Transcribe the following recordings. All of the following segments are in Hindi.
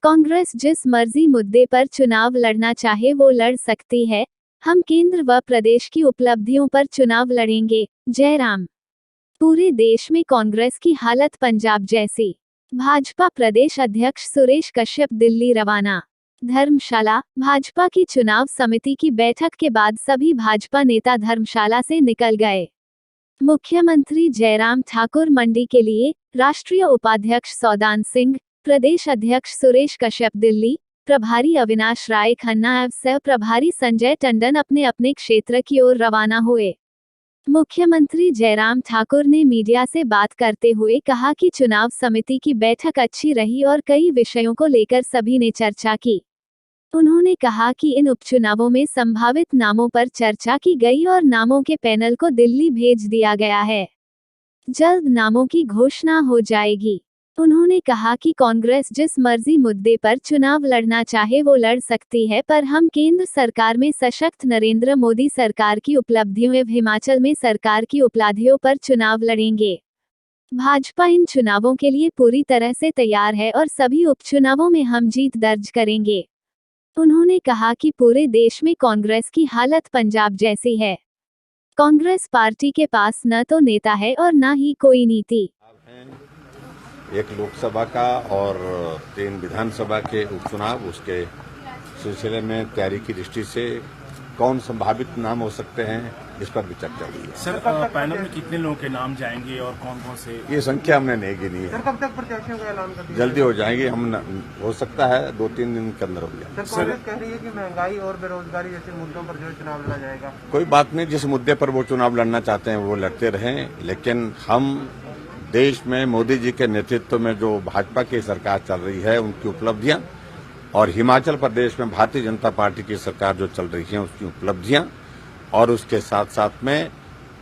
कांग्रेस जिस मर्जी मुद्दे पर चुनाव लड़ना चाहे वो लड़ सकती है। हम केंद्र व प्रदेश की उपलब्धियों पर चुनाव लड़ेंगे। जयराम। पूरे देश में कांग्रेस की हालत पंजाब जैसी। भाजपा प्रदेश अध्यक्ष सुरेश कश्यप दिल्ली रवाना। धर्मशाला। भाजपा की चुनाव समिति की बैठक के बाद सभी भाजपा नेता धर्मशाला से निकल गए। मुख्यमंत्री जयराम ठाकुर मंडी के लिए, राष्ट्रीय उपाध्यक्ष सौदान सिंह, प्रदेश अध्यक्ष सुरेश कश्यप दिल्ली, प्रभारी अविनाश राय खन्ना एवं सह प्रभारी संजय टंडन अपने अपने क्षेत्र की ओर रवाना हुए। मुख्यमंत्री जयराम ठाकुर ने मीडिया से बात करते हुए कहा कि चुनाव समिति की बैठक अच्छी रही और कई विषयों को लेकर सभी ने चर्चा की। उन्होंने कहा कि इन उपचुनावों में संभावित नामों पर चर्चा की गई और नामों के पैनल को दिल्ली भेज दिया गया है। जल्द नामों की घोषणा हो जाएगी। उन्होंने कहा कि कांग्रेस जिस मर्जी मुद्दे पर चुनाव लड़ना चाहे वो लड़ सकती है, पर हम केंद्र सरकार में सशक्त नरेंद्र मोदी सरकार की उपलब्धियों एवं हिमाचल में सरकार की उपलब्धियों पर चुनाव लड़ेंगे। भाजपा इन चुनावों के लिए पूरी तरह से तैयार है और सभी उपचुनावों में हम जीत दर्ज करेंगे। उन्होंने कहा कि पूरे देश में कांग्रेस की हालत पंजाब जैसी है। कांग्रेस पार्टी के पास न तो नेता है और न ही कोई नीति। एक लोकसभा का और 3 विधानसभा के उपचुनाव, उसके सिलसिले में तैयारी की दृष्टि से कौन संभावित नाम हो सकते हैं, इस पर भी चर्चा हुई है। सर, पैनल में कितने लोगों के नाम जाएंगे और कौन कौन से? ये संख्या हमने नहीं गिनी है। सर, कब तक प्रत्याशियों का ऐलान कर दिया? जल्दी हो जाएंगे। हो सकता है 2-3 दिन के अंदर हो जाए। सर, कांग्रेस कह रही है कि महंगाई और बेरोजगारी जैसे मुद्दों पर जो चुनाव लड़ा जाएगा। कोई बात नहीं, जिस मुद्दे पर वो चुनाव लड़ना चाहते हैं वो लड़ते रहें, लेकिन हम देश में मोदी जी के नेतृत्व में जो भाजपा की सरकार चल रही है उनकी उपलब्धियां, और हिमाचल प्रदेश में भारतीय जनता पार्टी की सरकार जो चल रही है उसकी उपलब्धियां, और उसके साथ साथ में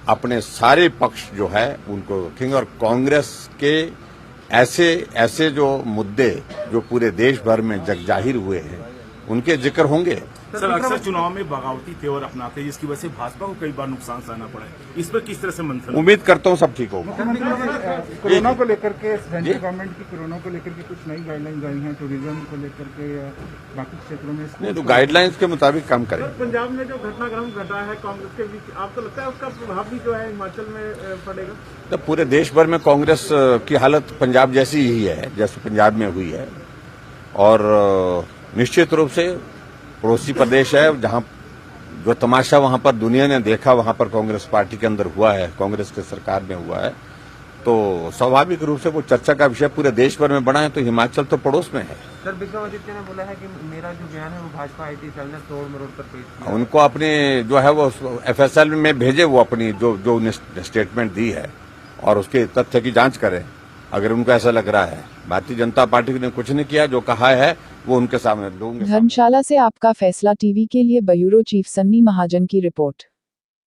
अपने सारे पक्ष जो है उनको रखेंगे। और कांग्रेस के ऐसे जो मुद्दे जो पूरे देश भर में जगजाहिर हुए हैं उनके जिक्र होंगे। सर, अक्सर चुनाव में बगावती तेवर अपनाते हैं, जिसकी वजह से भाजपा को कई बार नुकसान सहना पड़ा है। इस पर किस तरह से मंथन? उम्मीद करता हूं सब ठीक होगा। कोरोना को लेकर के सेंट्रल गवर्नमेंट की कोरोना को लेकर के कुछ नई गाइडलाइंस आई हैं, टूरिज्म को लेकर के या बाकी क्षेत्रों में? नहीं, तो गाइडलाइंस के मुताबिक काम करें। पंजाब में जो घटनाक्रम घटा है कांग्रेस के बीच, आपको लगता है उसका प्रभाव भी जो है हिमाचल में पड़ेगा? तो पूरे देश भर में कांग्रेस की हालत पंजाब जैसी ही है जैसे पंजाब में हुई है, और निश्चित रूप से पड़ोसी प्रदेश है जहां जो तमाशा वहां पर दुनिया ने देखा, वहां पर कांग्रेस पार्टी के अंदर हुआ है, कांग्रेस के सरकार में हुआ है, तो स्वाभाविक रूप से वो चर्चा का विषय पूरे देश भर में बना है। तो हिमाचल तो पड़ोस में है। सर, विक्रमादित्य ने बोला है कि मेरा जो बयान है वो भाजपा IT सेल ने तोड़ मरोड़ कर पेश किया। उनको अपने जो है वो FSL में भेजे, वो अपनी जो स्टेटमेंट दी है और उसके तथ्य की जांच करें अगर उनको ऐसा लग रहा है। भारतीय जनता पार्टी ने कुछ नहीं किया, जो कहा है वो उनके सामने दूंगे। धर्मशाला से आपका फैसला टीवी के लिए ब्यूरो चीफ सन्नी महाजन की रिपोर्ट।